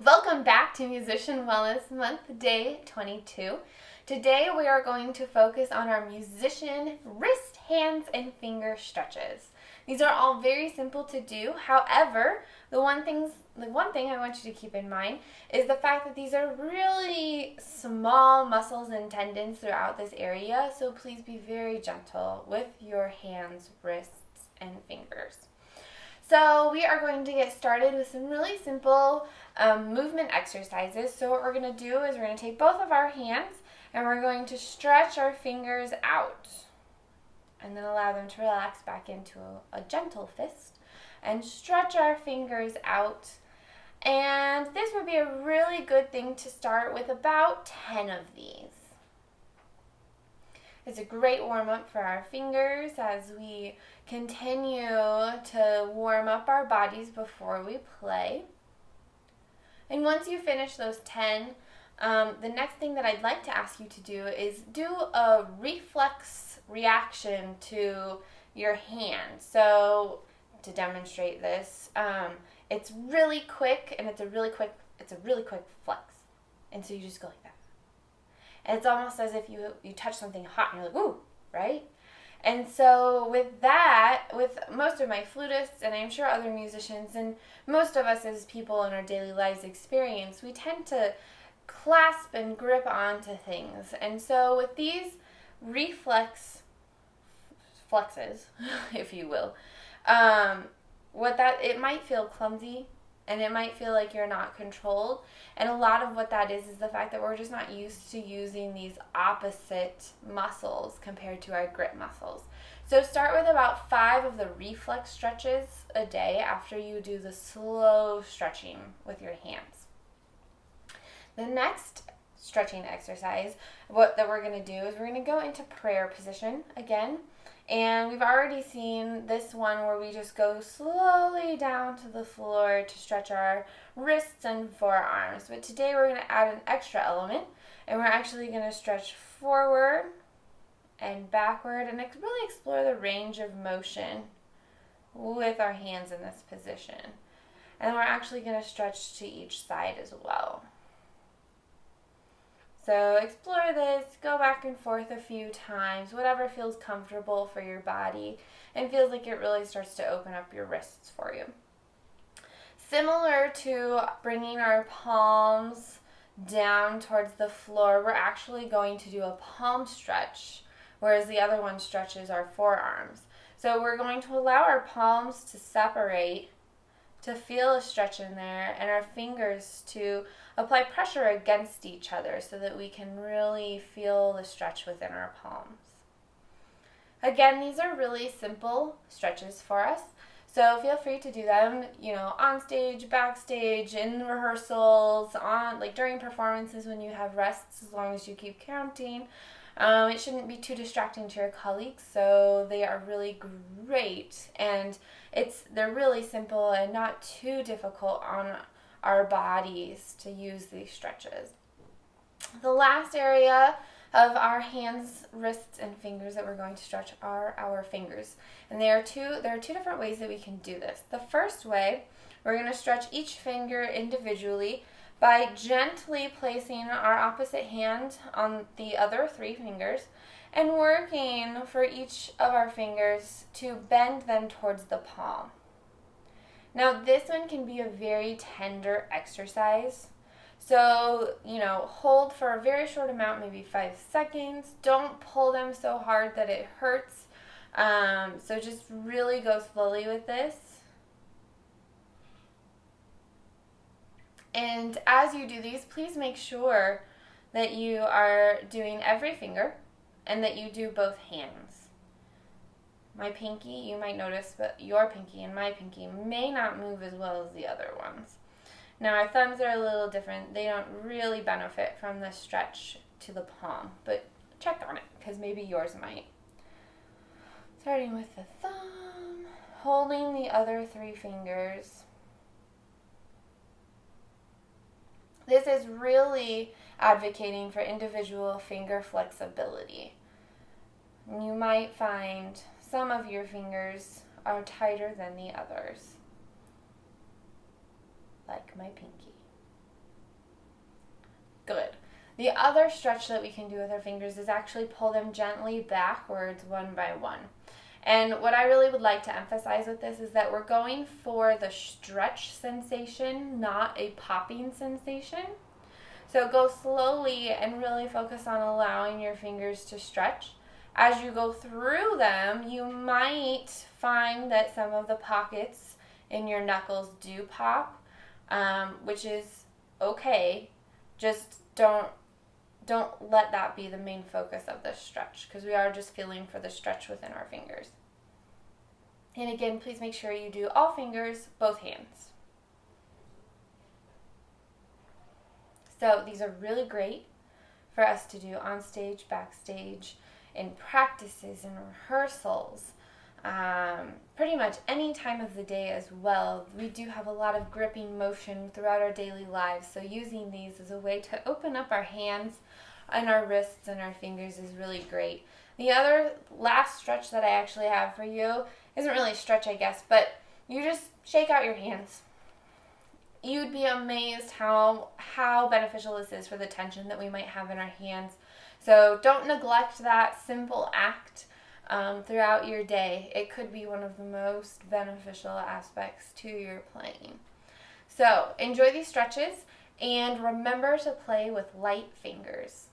Welcome back to Musician Wellness Month, day 22. Today we are going to focus on our musician wrist, hands, and finger stretches. These are all very simple to do. However, the one thing I want you to keep in mind is the fact that these are really small muscles and tendons throughout this area, so please be very gentle with your hands, wrists, and fingers. So we are going to get started with some really simple movement exercises. So what we're going to do is we're going to take both of our hands and we're going to stretch our fingers out and then allow them to relax back into a gentle fist and stretch our fingers out. And this would be a really good thing to start with about 10 of these. It's a great warm-up for our fingers as we continue to warm up our bodies before we play. And once you finish those 10, the next thing that I'd like to ask you to do is do a reflex reaction to your hand. So to demonstrate this, it's really quick and it's a really quick flex. And so you just go like that. And it's almost as if you touch something hot and you're like, ooh, right? And so with that, with most of my flutists, and I'm sure other musicians, and most of us as people in our daily lives experience, we tend to clasp and grip onto things. And so with these flexes, if you will, it might feel clumsy, and it might feel like you're not controlled. And a lot of what that is the fact that we're just not used to using these opposite muscles compared to our grip muscles. So start with about 5 of the reflex stretches a day after you do the slow stretching with your hands. The next stretching exercise, that we're going to do is we're going to go into prayer position again. And we've already seen this one where we just go slowly down to the floor to stretch our wrists and forearms. But today we're going to add an extra element, and we're actually going to stretch forward and backward and really explore the range of motion with our hands in this position. And we're actually going to stretch to each side as well. So explore this, go back and forth a few times, whatever feels comfortable for your body and feels like it really starts to open up your wrists for you. Similar to bringing our palms down towards the floor, we're actually going to do a palm stretch, whereas the other one stretches our forearms. So we're going to allow our palms to separate, to feel a stretch in there, and our fingers to apply pressure against each other so that we can really feel the stretch within our palms. Again, these are really simple stretches for us, so feel free to do them, on stage, backstage, in rehearsals, during performances when you have rests, as long as you keep counting. It shouldn't be too distracting to your colleagues, so they are really great, and they're really simple and not too difficult on our bodies to use these stretches. The last area of our hands, wrists, and fingers that we're going to stretch are our fingers. And there are two different ways that we can do this. The first way, we're going to stretch each finger individually by gently placing our opposite hand on the other 3 fingers and working for each of our fingers to bend them towards the palm. Now, this one can be a very tender exercise. So, hold for a very short amount, maybe 5 seconds. Don't pull them so hard that it hurts. So just really go slowly with this. And as you do these, please make sure that you are doing every finger and that you do both hands. My pinky, you might notice, but your pinky and my pinky may not move as well as the other ones. Now, our thumbs are a little different. They don't really benefit from the stretch to the palm, but check on it because maybe yours might. Starting with the thumb, holding the other 3 fingers. This is really advocating for individual finger flexibility. You might find some of your fingers are tighter than the others, like my pinky. The other stretch that we can do with our fingers is actually pull them gently backwards one by one. And what I really would like to emphasize with this is that we're going for the stretch sensation, not a popping sensation. So go slowly and really focus on allowing your fingers to stretch. As you go through them, you might find that some of the pockets in your knuckles do pop, which is okay. Just don't let that be the main focus of this stretch, because we are just feeling for the stretch within our fingers. And again, please make sure you do all fingers, both hands. So these are really great for us to do on stage, backstage, in practices and rehearsals, pretty much any time of the day as well. We do have a lot of gripping motion throughout our daily lives, so using these as a way to open up our hands and our wrists and our fingers is really great. The other last stretch that I actually have for you isn't really a stretch, I guess, but you just shake out your hands. You'd be amazed how beneficial this is for the tension that we might have in our hands. So don't neglect that simple act throughout your day. It could be one of the most beneficial aspects to your playing. So enjoy these stretches and remember to play with light fingers.